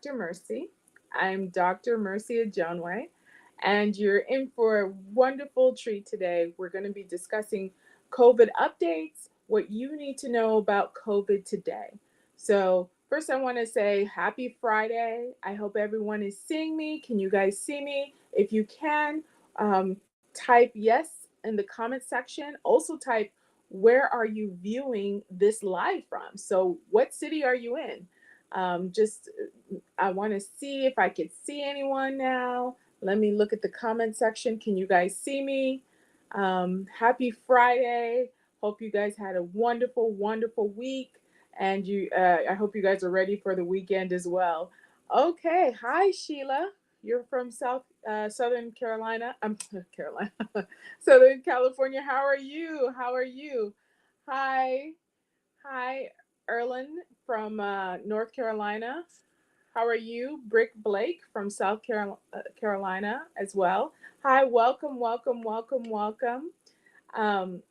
Dr. Mercy. I'm Dr. Mercy Ajonwe, and you're in for a wonderful treat today. We're going to be discussing COVID updates, what you need to know about COVID today. So, first, I want to say happy Friday. I hope everyone is seeing me. Can you guys see me? If you can, type yes in the comment section. Also, type where are you viewing this live from? So, what city are you in? Just I want to see if I could see anyone now. Let me look at the comment section. Can you guys see me? Happy Friday. Hope you guys had a wonderful, wonderful week. And I hope you guys are ready for the weekend as well. Okay. Hi, Sheila. You're from Southern Carolina. I'm Carolina, Southern California. How are you? How are you? Hi, hi, Erlen from North Carolina. How are you? Brick Blake from Carolina as well. Hi, welcome, welcome, welcome, welcome. Um,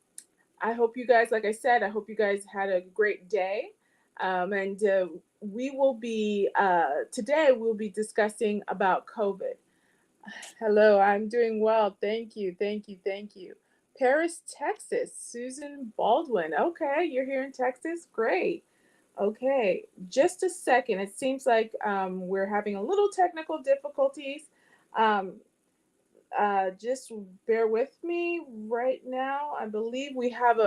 I hope you guys, like I said, I hope you guys had a great day. And we will be, today we'll be discussing about COVID. Hello, I'm doing well. Thank you, thank you, thank you. Paris, Texas, Susan Baldwin. Okay, you're here in Texas? Great. Okay, just a second. It seems like we're having a little technical difficulties. Um, just bear with me right now. I believe we have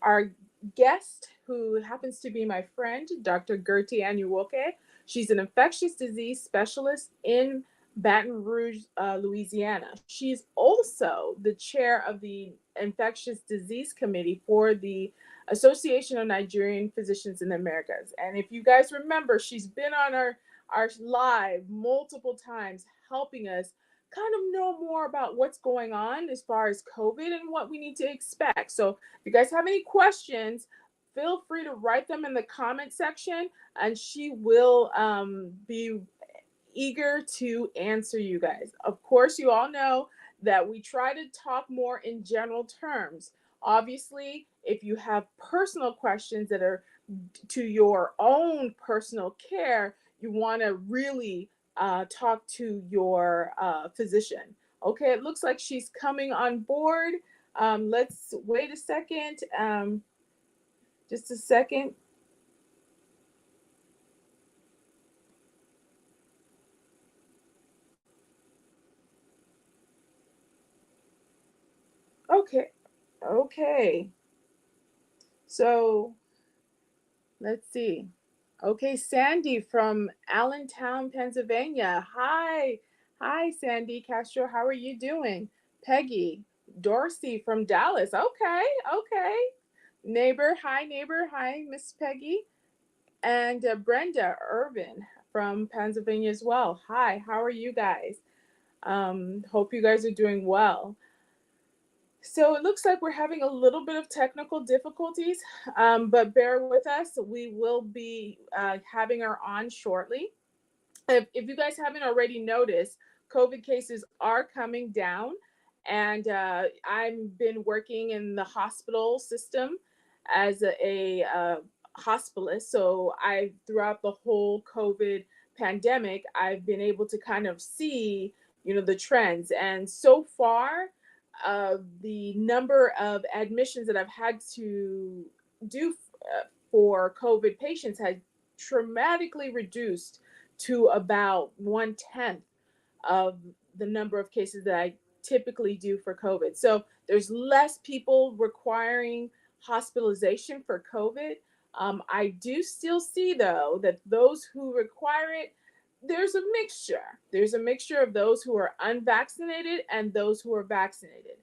our guest who happens to be my friend, Dr. Gertie Anyuwoke. She's an infectious disease specialist in Baton Rouge, Louisiana. She's also the chair of the infectious disease committee for the Association of Nigerian Physicians in the Americas. And if you guys remember, she's been on our live multiple times helping us kind of know more about what's going on as far as COVID and what we need to expect. So if you guys have any questions, feel free to write them in the comment section and she will be eager to answer you guys. Of course, you all know that we try to talk more in general terms. Obviously, if you have personal questions that are to your own personal care, you want to really talk to your physician. Okay, it looks like she's coming on board. Let's wait a second. Just a second. Okay, okay. So let's see. Okay, Sandy from Allentown, Pennsylvania. Hi. Hi, Sandy Castro. How are you doing? Peggy Dorsey from Dallas. Okay, okay. Neighbor. Hi, neighbor. Hi, Miss Peggy. And Brenda Irvin from Pennsylvania as well. Hi, how are you guys? Hope you guys are doing well. So it looks like we're having a little bit of technical difficulties, but bear with us. We will be having her on shortly. If you guys haven't already noticed, COVID cases are coming down, and I've been working in the hospital system as a hospitalist. So I, throughout the whole COVID pandemic, I've been able to kind of see, the trends. And so far, the number of admissions that I've had to do for COVID patients has dramatically reduced to about 1/10 of the number of cases that I typically do for COVID. So there's less people requiring hospitalization for COVID. I do still see, though, that those who require it, there's a mixture. There's a mixture of those who are unvaccinated and those who are vaccinated.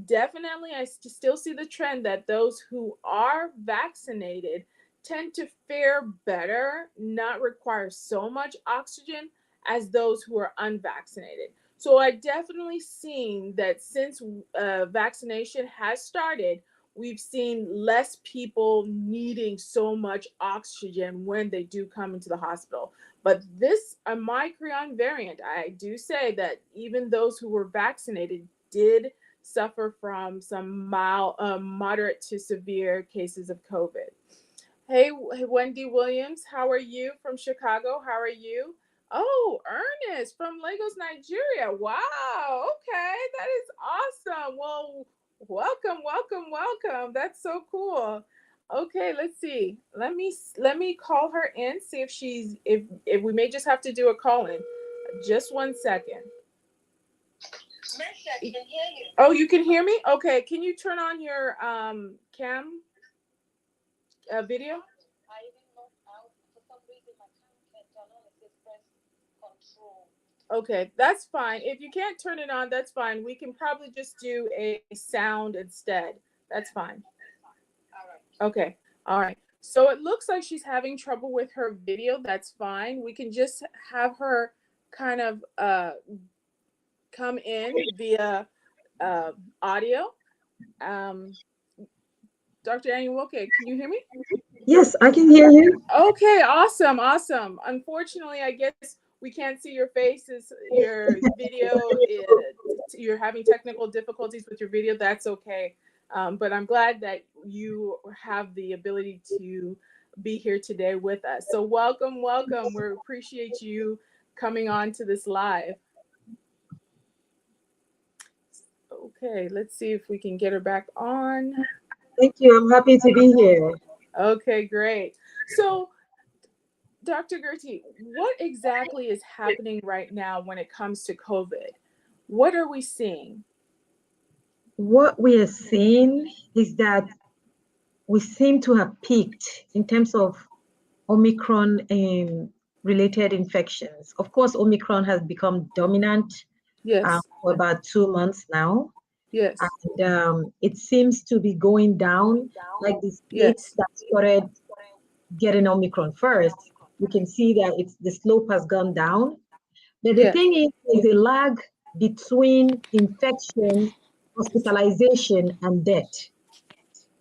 Definitely, I still see the trend that those who are vaccinated tend to fare better, not require so much oxygen as those who are unvaccinated. So I definitely seen that since vaccination has started, we've seen less people needing so much oxygen when they do come into the hospital. But this Omicron variant, I do say that even those who were vaccinated did suffer from some moderate to severe cases of COVID. Hey, Wendy Williams, how are you from Chicago? How are you? goodness, from Lagos, Nigeria. Wow. Okay, that is awesome. Well, welcome. That's so cool. Okay, let's see. Let me call her in, see if she's if we may just have to do a call in. Just 1 second. Mercy, I can hear you. Oh, you can hear me? Okay, can you turn on your cam video? I even know how, for some reason, my cam can't turn on. It says press control. Okay, that's fine. If you can't turn it on, that's fine. We can probably just do a sound instead. That's fine. All right. Okay, all right. So it looks like she's having trouble with her video. That's fine. We can just have her kind of come in via audio. Um, Dr. Annie, okay, can you hear me? Yes, I can hear you. Okay, awesome. Unfortunately, I guess we can't see your faces. Your video, you're having technical difficulties with your video. That's okay. But I'm glad that you have the ability to be here today with us. So welcome. We appreciate you coming on to this live. Okay, let's see if we can get her back on. Thank you. I'm happy to be here. Okay, great. So, Dr. Gertie, what exactly is happening right now when it comes to COVID? What are we seeing? What we are seeing is that we seem to have peaked in terms of Omicron related infections. Of course, Omicron has become dominant Yes. for about 2 months now. Yes. And it seems to be going down like the states Yes. that started getting Omicron first. You can see that the slope has gone down. But the Yes. thing is, there's a lag between infection, hospitalization, and death.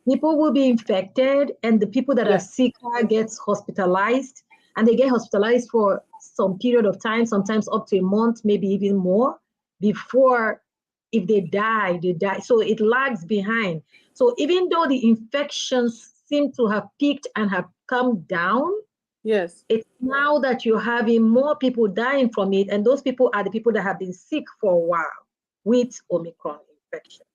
People will be infected, and the people that are Yes. sicker gets hospitalized, and they get hospitalized for some period of time, sometimes up to a month, maybe even more, before if they die, they die. So it lags behind. So even though the infections seem to have peaked and have come down, Yes. it's now that you're having more people dying from it, and those people are the people that have been sick for a while with Omicron infection.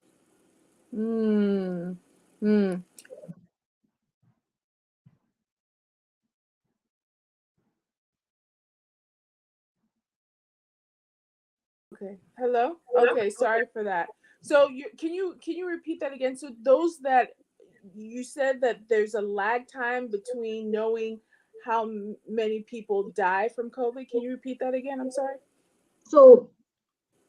Okay. Hello? Okay, sorry for that. So can you repeat that again? So those that you said that there's a lag time between knowing how many people die from COVID. Can you repeat that again? I'm sorry. So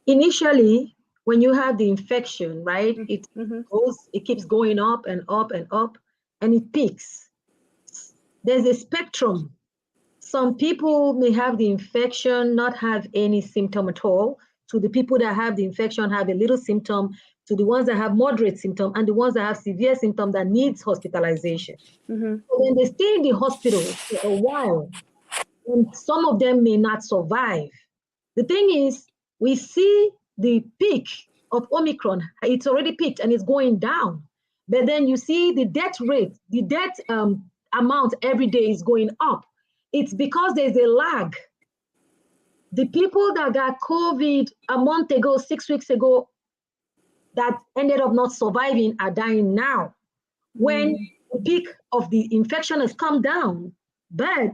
initially, when you have the infection, right, it keeps going up and up and up, and it peaks. There's a spectrum. Some people may have the infection, not have any symptom at all, to the people that have the infection have a little symptom, to the ones that have moderate symptom, and the ones that have severe symptom that needs hospitalization. So when they stay in the hospital for a while, and some of them may not survive. The thing is, we see the peak of Omicron, it's already peaked and it's going down. But then you see the death rate, the death amount every day is going up. It's because there's a lag. The people that got COVID a month ago, 6 weeks ago, that ended up not surviving are dying now. When the peak of the infection has come down, but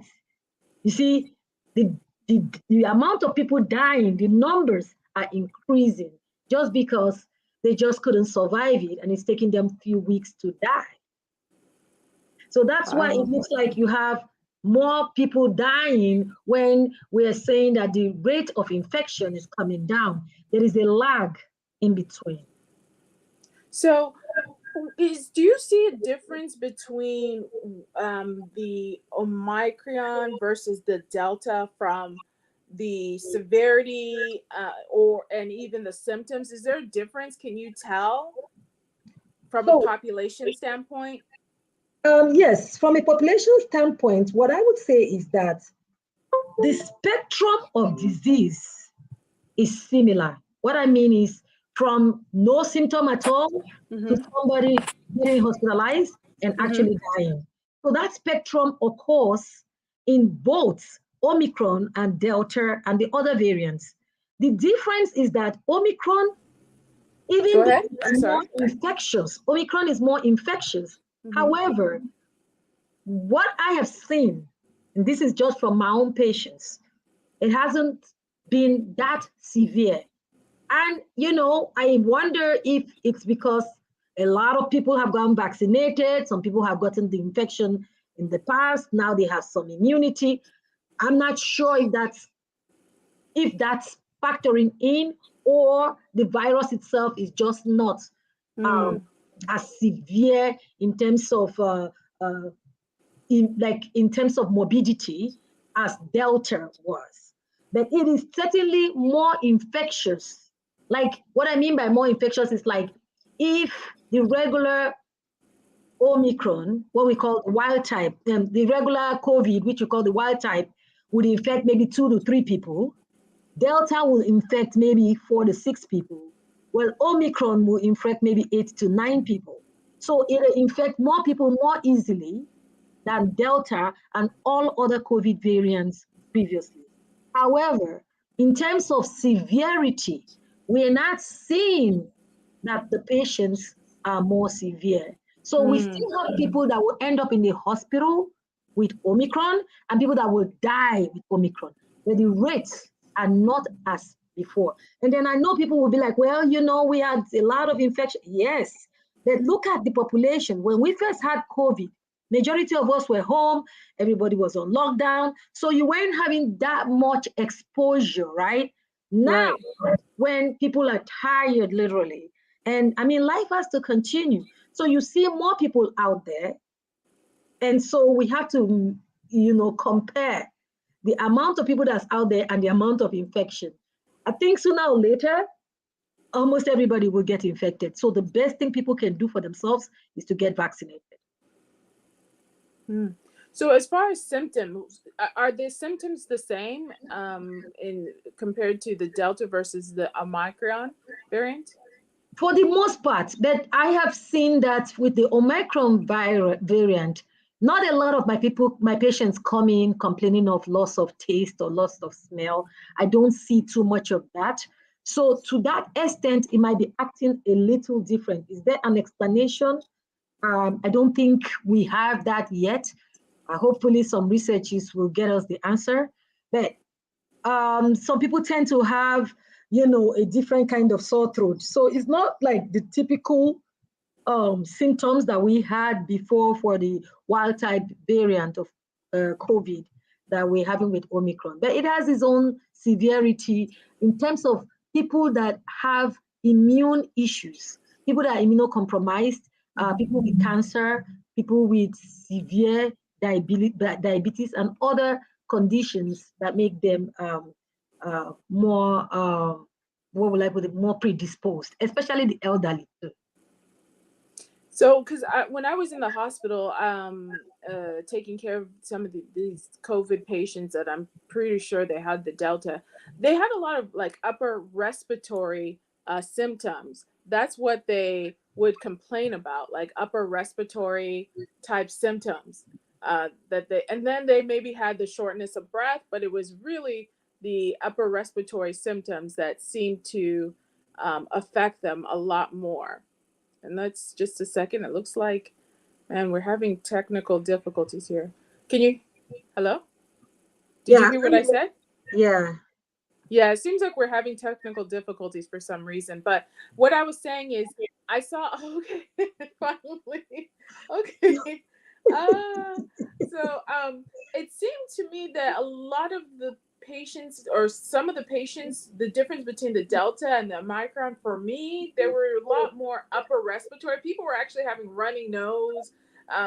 you see, the amount of people dying, the numbers are increasing just because they just couldn't survive it and it's taking them a few weeks to die. So that's why it looks like you have more people dying when we're saying that the rate of infection is coming down. There is a lag in between. So do you see a difference between the Omicron versus the Delta from the severity and even the symptoms? Is there a difference? Can you tell from a population standpoint? Yes, from a population standpoint, what I would say is that the spectrum of disease is similar. What I mean is from no symptom at all to somebody getting hospitalized and actually dying. So that spectrum occurs in both Omicron and Delta and the other variants. The difference is that Omicron, Go even though ahead. it's I'm more sorry. infectious, Omicron is more infectious. However, what I have seen, and this is just from my own patients, it hasn't been that severe. And, I wonder if it's because a lot of people have gotten vaccinated, some people have gotten the infection in the past, now they have some immunity. I'm not sure if that's factoring in, or the virus itself is just not as severe in terms of uh, in terms of morbidity as Delta was. But it is certainly more infectious. Like, what I mean by more infectious is like, if the regular Omicron, what we call wild type, the regular COVID, which we call the wild type, would infect maybe 2 to 3 people. Delta will infect maybe 4 to 6 people. Well, Omicron will infect maybe 8 to 9 people. So it'll infect more people more easily than Delta and all other COVID variants previously. However, in terms of severity, we are not seeing that the patients are more severe. So we still have people that will end up in the hospital with Omicron and people that will die with Omicron, but the rates are not as before. And then I know people will be like, well, we had a lot of infection. Yes, but look at the population. When we first had COVID, majority of us were home, everybody was on lockdown, so you weren't having that much exposure, right? Now, when people are tired, literally, and I mean, life has to continue. So you see more people out there, and so we have to, compare the amount of people that's out there and the amount of infection. I think sooner or later, almost everybody will get infected. So the best thing people can do for themselves is to get vaccinated. So as far as symptoms, are the symptoms the same in compared to the Delta versus the Omicron variant? For the most part, but I have seen that with the Omicron variant, not a lot of my patients come in complaining of loss of taste or loss of smell. I don't see too much of that. So to that extent, it might be acting a little different. Is there an explanation? I don't think we have that yet. Hopefully some researches will get us the answer. But some people tend to have, a different kind of sore throat. So it's not like the typical symptoms that we had before for the wild type variant of COVID that we're having with Omicron. But it has its own severity in terms of people that have immune issues, people that are immunocompromised, people with cancer, people with severe diabetes and other conditions that make them more, what will I put it, more predisposed, especially the elderly too. So, because when I was in the hospital, taking care of some of these COVID patients that I'm pretty sure they had the Delta, they had a lot of like upper respiratory symptoms. That's what they would complain about, like upper respiratory type symptoms. And then they maybe had the shortness of breath, but it was really the upper respiratory symptoms that seemed to affect them a lot more. And that's just a second. It looks like, man, we're having technical difficulties here. Can you, hello? Did you Yeah, hear what I said? yeah, Yeah, it seems like we're having technical difficulties for some reason. But what I was saying is, I saw, okay, finally, okay. Uh, it seemed to me that a lot of the patients, or some of the patients, the difference between the Delta and the Omicron, for me, there were a lot more upper respiratory. People were actually having runny nose,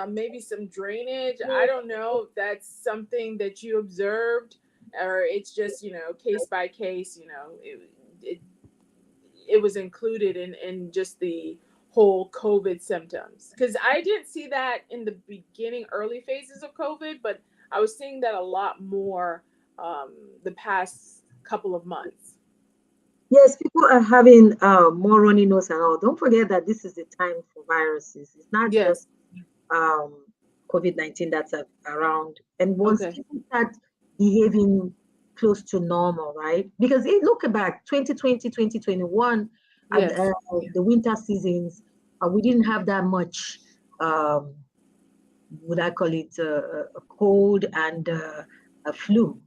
maybe some drainage. I don't know if that's something that you observed, or it's just, case by case, it, it was included in just the whole COVID symptoms, because I didn't see that in the beginning early phases of COVID, but I was seeing that a lot more the past couple of months. yes, people are having more runny nose and all. Don't forget that this is the time for viruses. It's not Yes. just um, COVID-19 that's around. And once Okay. people start behaving close to normal, right? Because look back 2020, 2021, at Yes. the winter seasons, we didn't have that much, um, would I call it, a cold and a flu. Oh,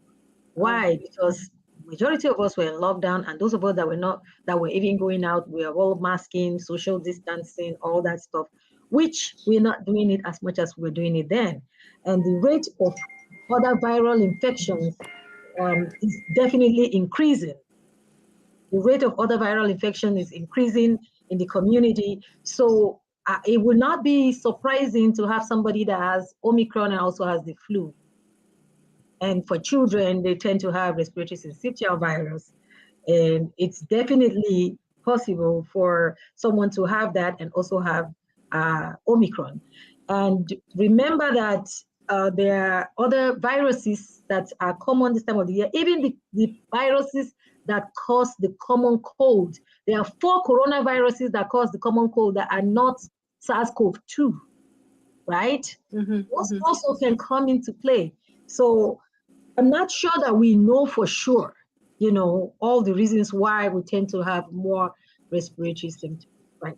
Why? Because majority of us were in lockdown, and those of us that were not, that were even going out, we are all masking, social distancing, all that stuff, which we're not doing it as much as we were doing it then. And the rate of other viral infections is definitely increasing. The rate of other viral infection is increasing in the community. So it would not be surprising to have somebody that has Omicron and also has the flu. And for children, they tend to have respiratory syncytial virus. And it's definitely possible for someone to have that and also have Omicron. And remember that there are other viruses that are common this time of the year, even the viruses that cause the common cold. There are 4 coronaviruses that cause the common cold that are not SARS-CoV-2, right? Those also can come into play. So I'm not sure that we know for sure, all the reasons why we tend to have more respiratory symptoms right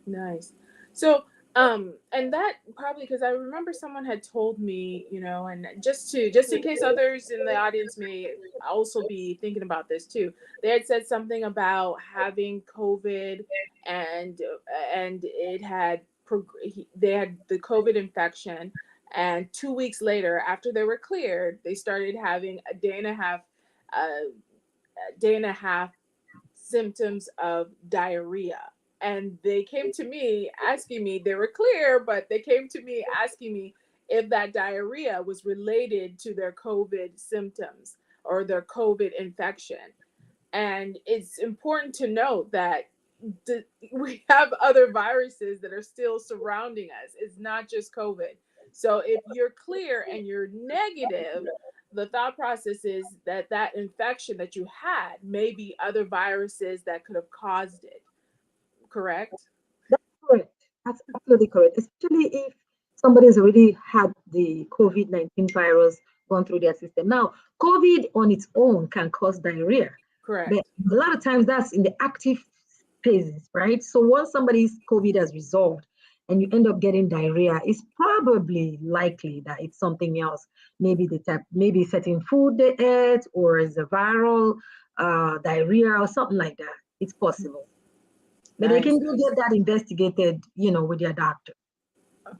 nice. So, and that probably because I remember someone had told me, and just in case others in the audience may also be thinking about this too, they had said something about having COVID, and it had they had the COVID infection, and 2 weeks later, after they were cleared, they started having a day and a half symptoms of diarrhea. And they came to me asking me, they were clear, but they came to me asking me if that diarrhea was related to their COVID symptoms or their COVID infection. And it's important to note that we have other viruses that are still surrounding us. It's not just COVID. So if you're clear and you're negative, the thought process is that that infection that you had may be other viruses that could have caused it. Correct? now. That's correct. That's absolutely correct. Especially if somebody has already had the COVID-19 virus gone through their system. Now, COVID on its own can cause diarrhea, but Correct. a lot of times that's in the active phases, right? So once somebody's COVID has resolved and you end up getting diarrhea, it's probably likely that it's something else. Maybe the type, maybe certain food they ate, or is a viral diarrhea or something like that. It's possible. But they Nice. can go get that investigated, with their doctor. Okay.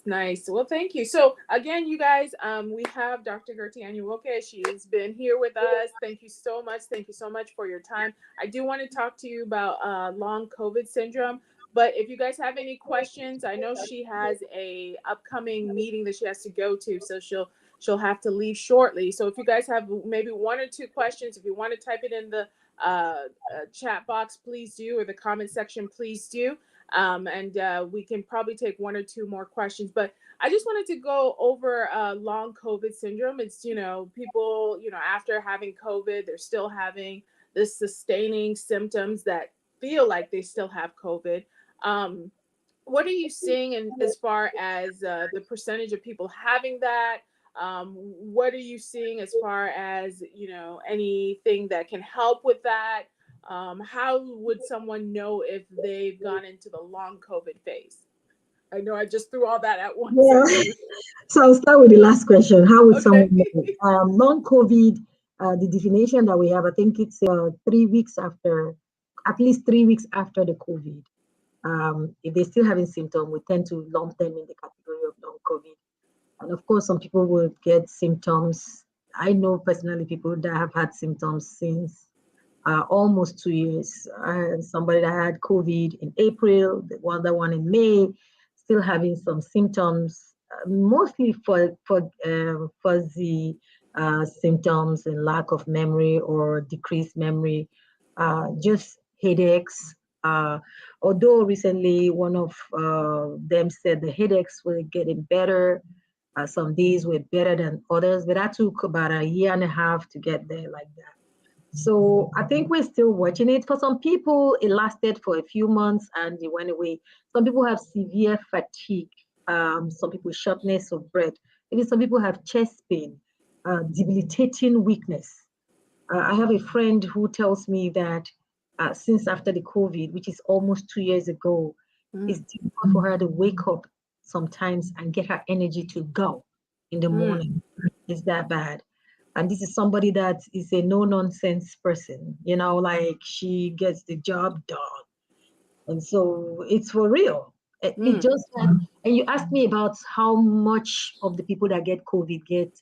Nice. Well, thank you. So again, you guys, we have Dr. Gertie Anyuwoke. She's been here with us. Thank you so much. Thank you so much for your time. I do want to talk to you about long COVID syndrome. But if you guys have any questions, I know she has a upcoming meeting that she has to go to, so she'll have to leave shortly. So if you guys have maybe 1 or 2 questions, if you want to type it in the chat box, please do, or the comment section, please do. And we can probably take 1 or 2 more questions. But I just wanted to go over long COVID syndrome. It's, people, after having COVID, they're still having this sustaining symptoms that feel like they still have COVID. Um, what are you seeing in as far as the percentage of people having that? What are you seeing as far as anything that can help with that? How would someone know if they've gone into the long COVID phase? I know I just threw all that at once Yeah. at you. So I'll start with the last question. How would Okay. someone know? Long COVID, the definition that we have, I think it's 3 weeks after, at least 3 weeks after the COVID. If they're still having symptoms, we tend to lump them in the category of long COVID. And of course, some people will get symptoms. I know personally people that have had symptoms since almost 2 years. Somebody that had COVID in April, the other one in May, still having some symptoms, mostly for fuzzy symptoms and lack of memory or decreased memory, just headaches. Although recently one of them said the headaches were getting better, some days were better than others, but that took about a year and a half to get there like that. So I think we're still watching it. For some people, it lasted for a few months and it went away. Some people have severe fatigue. Some people shortness of breath. Maybe some people have chest pain. debilitating weakness. I have a friend who tells me that since after the COVID, which is almost 2 years ago, it's difficult for her to wake up sometimes and get her energy to go in the morning. It's that bad. And this is somebody that is a no-nonsense person, like she gets the job done. And so it's for real. It just and you asked me about how much of the people that get COVID get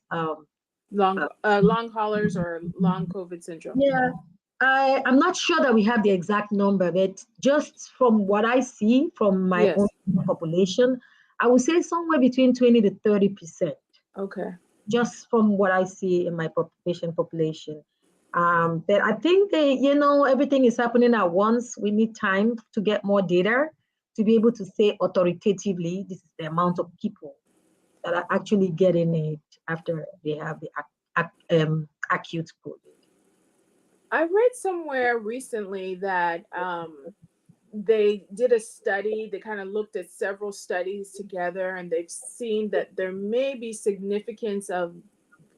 long haulers or long COVID syndrome. yeah, I'm not sure that we have the exact number, but just from what I see from my own Yes. population, I would say somewhere between 20 to 30%, Okay. just from what I see in my population. But I think everything is happening at once. We need time to get more data to be able to say authoritatively this is the amount of people that are actually getting it after they have the acute COVID. I read somewhere recently that they did a study. They kind of looked at several studies together, and they've seen that there may be significance of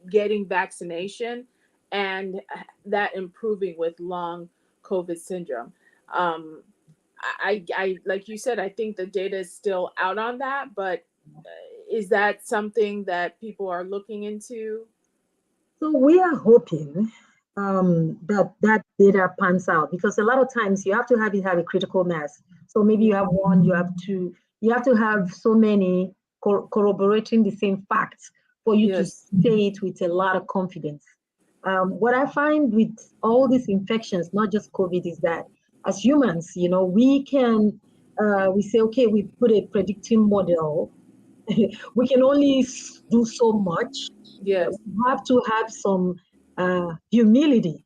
getting vaccination and that improving with long COVID syndrome. Um, I like you said, I think the data is still out on that, but is that something that people are looking into? So we are hoping that data pans out, because a lot of times you have to have a critical mass. So maybe you have one, you have to have so many corroborating the same facts for you to Yes. say it with a lot of confidence. What I find with all these infections, not just COVID, is that as humans, we say, okay, we put a predicting model. We can only do so much. Yes. We have to have some humility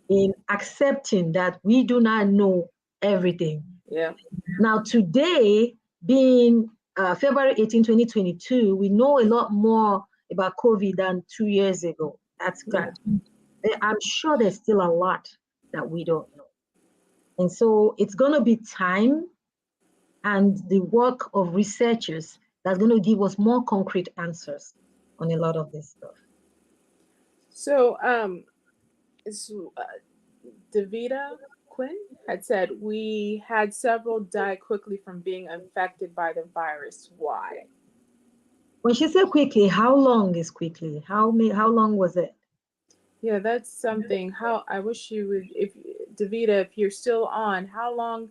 in accepting that we do not know everything. Yeah. Now, today, being February 18, 2022, we know a lot more about COVID than 2 years ago. That's Yeah. correct. I'm sure there's still a lot that we don't know. And so it's going to be time and the work of researchers that's going to give us more concrete answers on a lot of this stuff. So, Davita Quinn had said we had several die quickly from being infected by the virus. Why? When she said quickly, how long is quickly? How long was it? Yeah, that's something. How I wish you would, if Davita, if you're still on, how long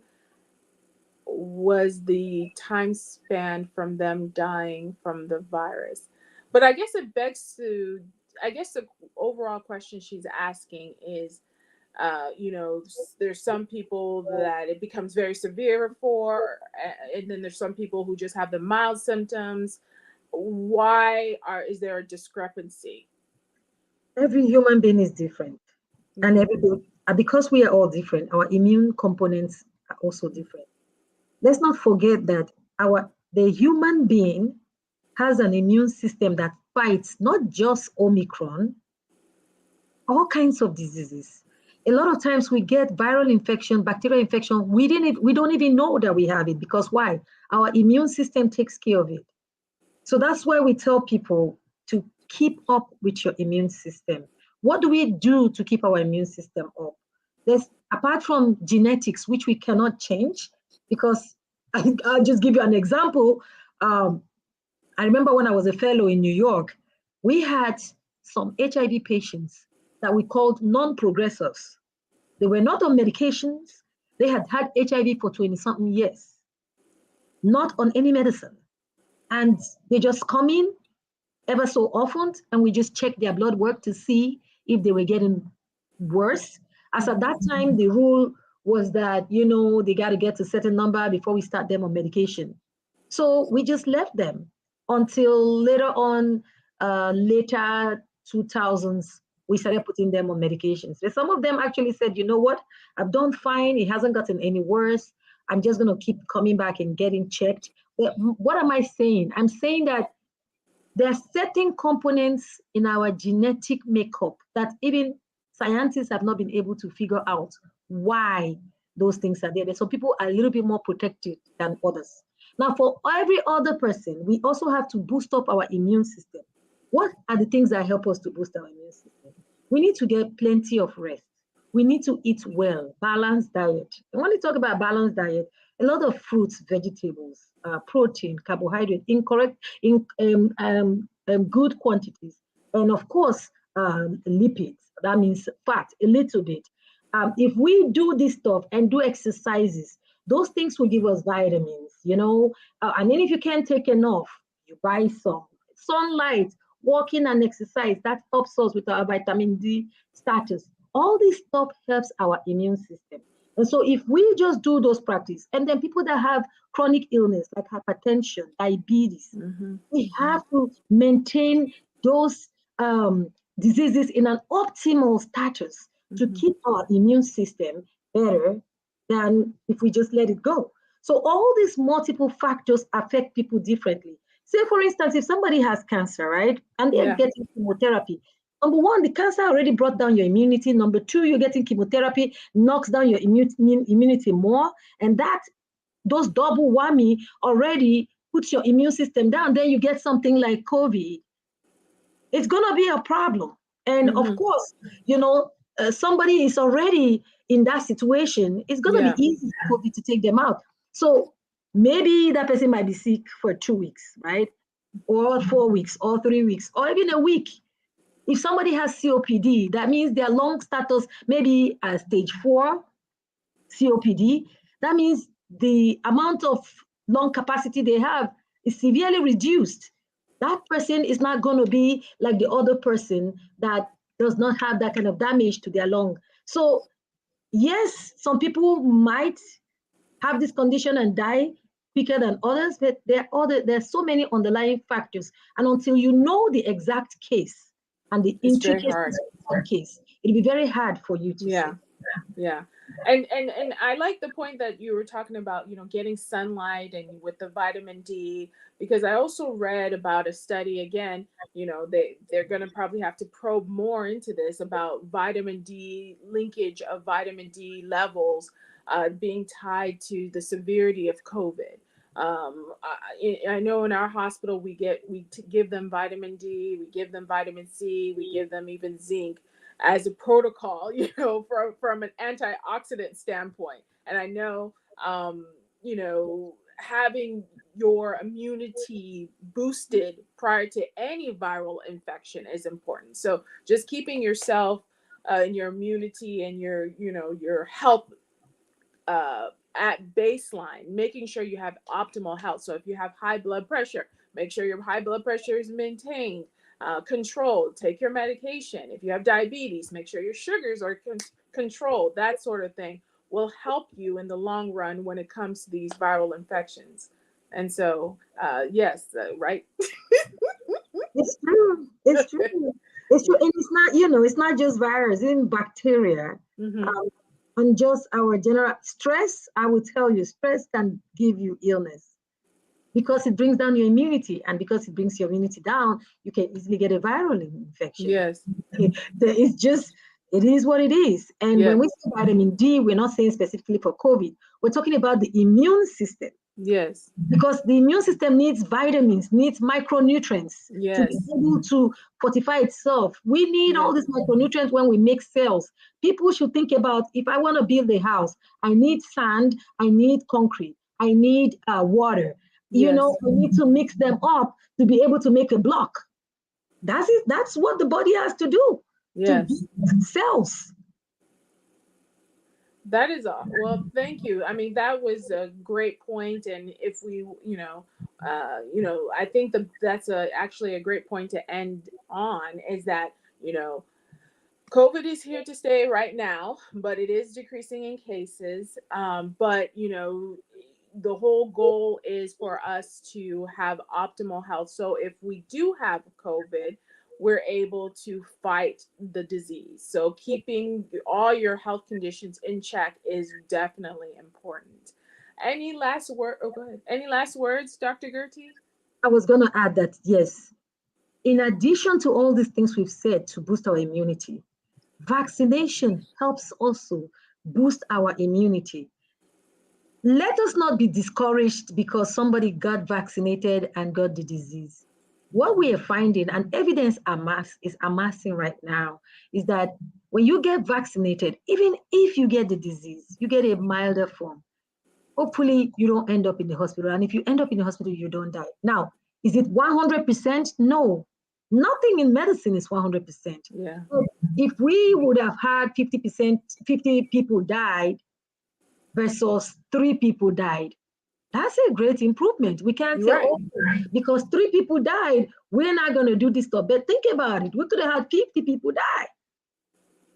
was the time span from them dying from the virus? But I guess it begs to, I guess the overall question she's asking is, there's some people that it becomes very severe for, and then there's some people who just have the mild symptoms. Is there a discrepancy? Every human being is different. And because we are all different, our immune components are also different. Let's not forget that the human being has an immune system that fights not just Omicron, all kinds of diseases. A lot of times we get viral infection, bacterial infection. We don't even know that we have it, because why? Our immune system takes care of it. So that's why we tell people to keep up with your immune system. What do we do to keep our immune system up? Apart from genetics, which we cannot change, because I'll just give you an example. I remember when I was a fellow in New York, we had some HIV patients that we called non-progressors. They were not on medications. They had had HIV for 20-something years, not on any medicine. And they just come in ever so often, and we just check their blood work to see if they were getting worse. As at that time, the rule was that, they got to get to a certain number before we start them on medication. So we just left them until later on, later 2000s, we started putting them on medications. But some of them actually said, you know what, I've done fine. It hasn't gotten any worse. I'm just going to keep coming back and getting checked. But what am I saying? I'm saying that there are certain components in our genetic makeup that even scientists have not been able to figure out why those things are there. So people are a little bit more protected than others. Now, for every other person, we also have to boost up our immune system. What are the things that help us to boost our immune system? We need to get plenty of rest. We need to eat well, balanced diet. And when we talk about balanced diet, a lot of fruits, vegetables, protein, carbohydrate, in good quantities, and of course, lipids. That means fat, a little bit. If we do this stuff and do exercises, those things will give us vitamins, and then if you can't take enough, you buy some. Sunlight, walking and exercise, that helps us with our vitamin D status. All this stuff helps our immune system. And so if we just do those practices, and then people that have chronic illness like hypertension, diabetes, we have to maintain those diseases in an optimal status to keep our immune system better than if we just let it go. So all these multiple factors affect people differently. Say, for instance, if somebody has cancer, right, and they're getting chemotherapy, number one, the cancer already brought down your immunity. Number two, you're getting chemotherapy, knocks down your immunity more. And those double whammy already puts your immune system down. Then you get something like COVID. It's going to be a problem. And of course, somebody is already in that situation. It's going to be easy for COVID to take them out. So maybe that person might be sick for 2 weeks, right? Or 4 weeks, or 3 weeks, or even a week. If somebody has COPD, that means their lung status maybe stage 4 COPD. That means the amount of lung capacity they have is severely reduced. That person is not going to be like the other person that does not have that kind of damage to their lung. So yes, some people might have this condition and die quicker than others, but there's so many underlying factors. And until you know the exact case and the intricacies of the case, it'll be very hard for you to say. Yeah. And I like the point that you were talking about, getting sunlight and with the vitamin D, because I also read about a study again, they're going to probably have to probe more into this about vitamin D, linkage of vitamin D levels being tied to the severity of COVID. I know in our hospital we give them vitamin D, we give them vitamin C, we give them even zinc as a protocol, from an antioxidant standpoint. And I know, having your immunity boosted prior to any viral infection is important. So just keeping yourself and your immunity and your health at baseline, making sure you have optimal health. So if you have high blood pressure, make sure your high blood pressure is maintained, controlled, take your medication. If you have diabetes, make sure your sugars are controlled. That sort of thing will help you in the long run when it comes to these viral infections. And so, yes, right? It's true. It's true. It's true. And it's not, it's not just virus, even bacteria. And just our general stress, I will tell you, stress can give you illness because it brings down your immunity. And because it brings your immunity down, you can easily get a viral infection. Yes. It's just, it is what it is. And when we say vitamin D, we're not saying specifically for COVID. We're talking about the immune system. Yes. Because the immune system needs vitamins, needs micronutrients to be able to fortify itself. We need all these micronutrients when we make cells. People should think about, if I want to build a house, I need sand, I need concrete, I need water. I need to mix them up to be able to make a block. That's it. That's what the body has to do to build cells. That is all. Well, thank you. I mean, that was a great point. And if we, I think that's actually a great point to end on, is that, COVID is here to stay right now, but it is decreasing in cases. But, the whole goal is for us to have optimal health. So if we do have COVID, we're able to fight the disease. So keeping all your health conditions in check is definitely important. Any last word? Oh, go ahead. Any last words, Dr. Gertie? I was going to add that, yes, in addition to all these things we've said to boost our immunity, vaccination helps also boost our immunity. Let us not be discouraged because somebody got vaccinated and got the disease. what we are finding, and evidence is amassing right now, is that when you get vaccinated, even if you get the disease, you get a milder form. Hopefully, you don't end up in the hospital. And if you end up in the hospital, you don't die. Now, is it 100%? No. Nothing in medicine is 100%. Yeah. So if we would have had 50%, 50 people died versus 3 people died, that's a great improvement. We can't say, Right. oh, because 3 people died, we're not going to do this stuff. But think about it. We could have had 50 people die.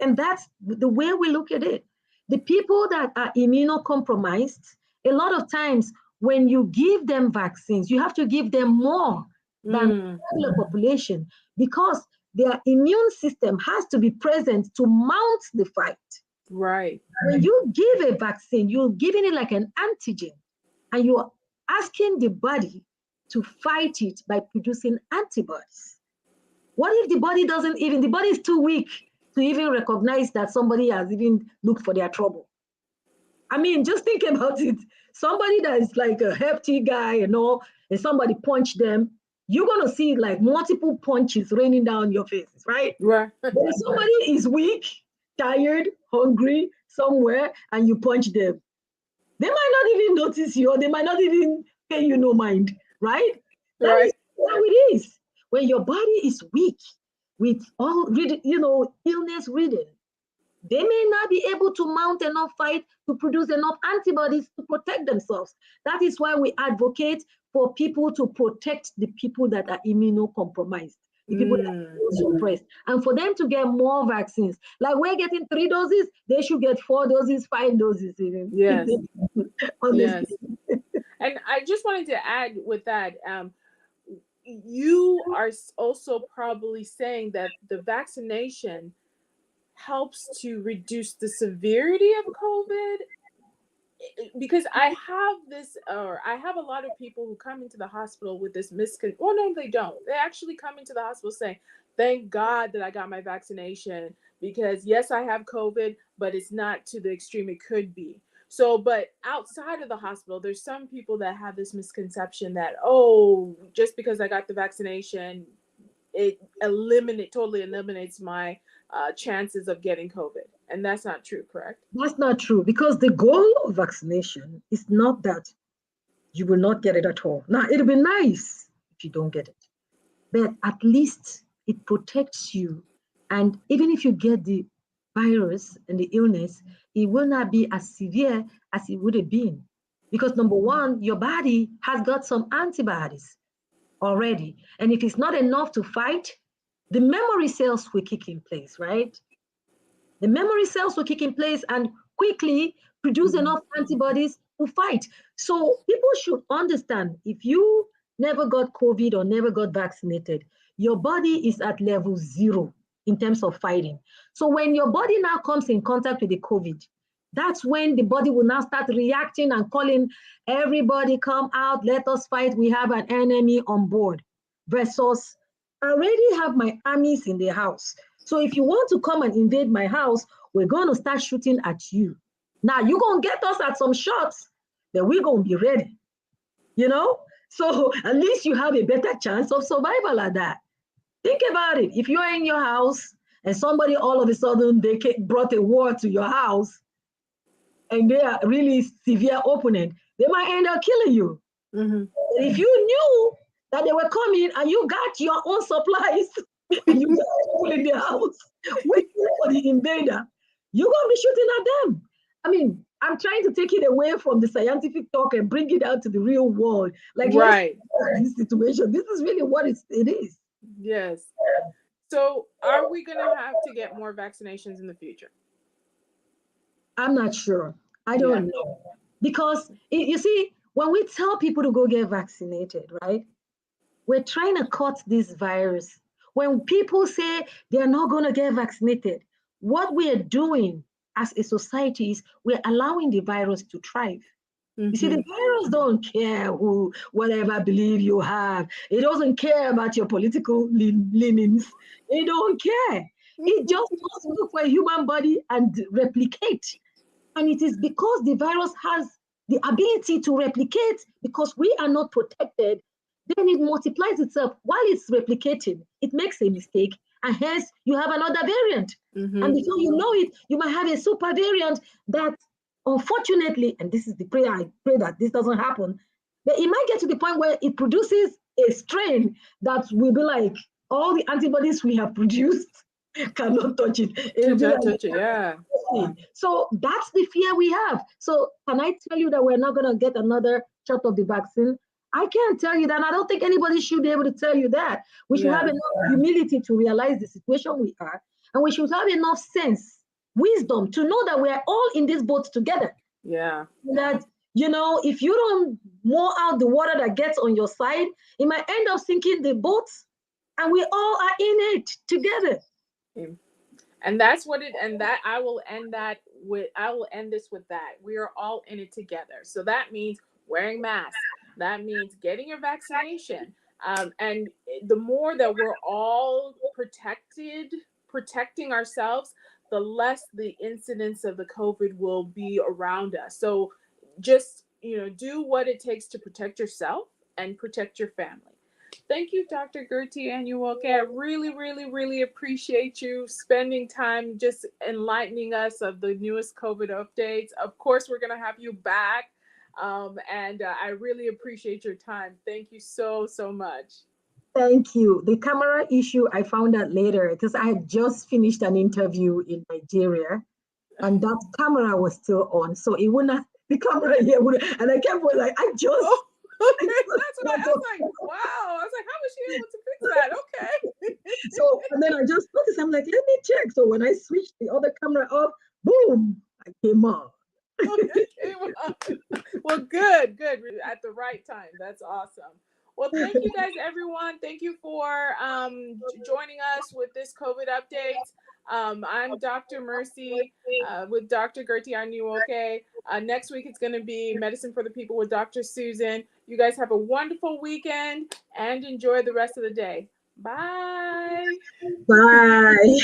And that's the way we look at it. The people that are immunocompromised, a lot of times when you give them vaccines, you have to give them more than the regular population because their immune system has to be present to mount the fight. Right. When you give a vaccine, you're giving it like an antigen, and you're asking the body to fight it by producing antibodies. What if the body is too weak to even recognize that somebody has even looked for their trouble? I mean, just think about it. Somebody that is like a hefty guy, and somebody punched them, you're going to see like multiple punches raining down your faces, right? Right. But if somebody is weak, tired, hungry, somewhere, and you punch them, they might not even notice you, or they might not even pay you no mind, right? That is how it is. When your body is weak, with all illness ridden, they may not be able to mount enough fight to produce enough antibodies to protect themselves. That is why we advocate for people to protect the people that are immunocompromised, the people that are suppressed, and for them to get more vaccines. Like we're getting 3 doses, they should get 4 doses, 5 doses even. Yes. Honestly. Yes. And I just wanted to add with that, you are also probably saying that the vaccination helps to reduce the severity of COVID, because I have a lot of people who come into the hospital with this well, no, they don't. They actually come into the hospital saying, thank God that I got my vaccination, because yes, I have COVID, but it's not to the extreme it could be. So, but outside of the hospital, there's some people that have this misconception that, oh, just because I got the vaccination, it totally eliminates my chances of getting COVID. And that's not true, correct? That's not true, because the goal of vaccination is not that you will not get it at all. Now, it'll be nice if you don't get it, but at least it protects you. And even if you get the virus and the illness, it will not be as severe as it would have been. Because number one, your body has got some antibodies already. And if it's not enough to fight, the memory cells will kick in place, right? The memory cells will kick in place and quickly produce enough antibodies to fight. So people should understand, if you never got COVID or never got vaccinated, your body is at level 0 in terms of fighting. So when your body now comes in contact with the COVID, that's when the body will now start reacting and calling everybody, come out, let us fight. We have an enemy on board. Versus, I already have my armies in the house. So if you want to come and invade my house, we're going to start shooting at you. Now, you're going to get us at some shots, but we're going to be ready. So at least you have a better chance of survival at that. Think about it. If you're in your house and somebody all of a sudden they brought a war to your house, and they are really severe opponent, they might end up killing you. If you knew that they were coming and you got your own supplies and you got people in their house waiting for the invader, you're going to be shooting at them. I mean, I'm trying to take it away from the scientific talk and bring it out to the real world. Like, right. This situation, this is really what it is. Yes. So are we going to have to get more vaccinations in the future? I'm not sure. I don't know. Because you see, when we tell people to go get vaccinated, right, we're trying to cut this virus. When people say they're not going to get vaccinated, what we're doing as a society is we're allowing the virus to thrive. You see, the virus don't care whatever belief you have. It doesn't care about your political leanings. It don't care. It just wants to look for a human body and replicate. And it is because the virus has the ability to replicate, because we are not protected, then it multiplies itself. While it's replicating, it makes a mistake, and hence you have another variant. And before you know it, you might have a super variant that, unfortunately, and this is the prayer, I pray that this doesn't happen, but it might get to the point where it produces a strain that will be like, all the antibodies we have produced cannot touch it. Cannot touch it, yeah. So that's the fear we have. So can I tell you that we're not going to get another shot of the vaccine? I can't tell you that. And I don't think anybody should be able to tell you that. We should have enough humility to realize the situation we are. And we should have enough sense, wisdom to know that we're all in this boat together. Yeah. That, you know, if you don't mow out the water that gets on your side, it might end up sinking the boat. And we all are in it together. And that's what it, and that I will end this with that. We are all in it together. So that means wearing masks. That means getting your vaccination. And the more that we're all protecting ourselves, the less the incidence of the COVID will be around us. So just, do what it takes to protect yourself and protect your family. Thank you, Dr. Gertie Anyuoke. I really, really, really appreciate you spending time just enlightening us of the newest COVID updates. Of course, we're going to have you back. And I really appreciate your time. Thank you so, so much. Thank you. The camera issue, I found out later because I had just finished an interview in Nigeria and that camera was still on. So it wouldn't have, the camera here would, and I kept like, that's what I was like, wow. I was like, how was she able to fix that? Okay. So, and then I just noticed, I'm like, let me check. So when I switched the other camera off, boom, I came on. Well, good. At the right time. That's awesome. Well, thank you guys, everyone. Thank you for joining us with this COVID update. I'm Dr. Mercy with Dr. Gertie Anyuoke. Next week, it's going to be Medicine for the People with Dr. Susan. You guys have a wonderful weekend and enjoy the rest of the day. Bye. Bye.